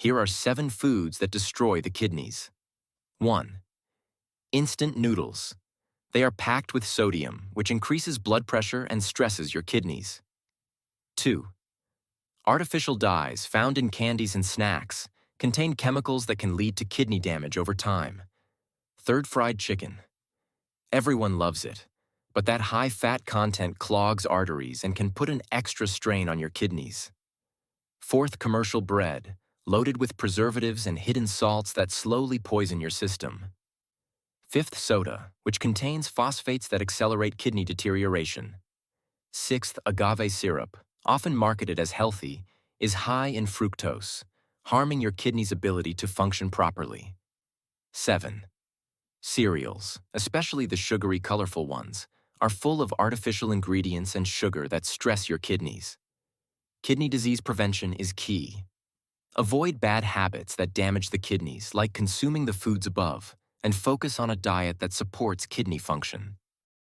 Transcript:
Here are 7 foods that destroy the kidneys. 1. Instant noodles. They are packed with sodium, which increases blood pressure and stresses your kidneys. 2. Artificial dyes found in candies and snacks contain chemicals that can lead to kidney damage over time. Third, fried chicken. Everyone loves it, but that high fat content clogs arteries and can put an extra strain on your kidneys. Fourth, commercial bread, loaded with preservatives and hidden salts that slowly poison your system. Fifth, soda, which contains phosphates that accelerate kidney deterioration. Sixth, agave syrup, often marketed as healthy, is high in fructose, harming your kidney's ability to function properly. 7. Cereals, especially the sugary, colorful ones, are full of artificial ingredients and sugar that stress your kidneys. Kidney disease prevention is key. Avoid bad habits that damage the kidneys, like consuming the foods above, and focus on a diet that supports kidney function.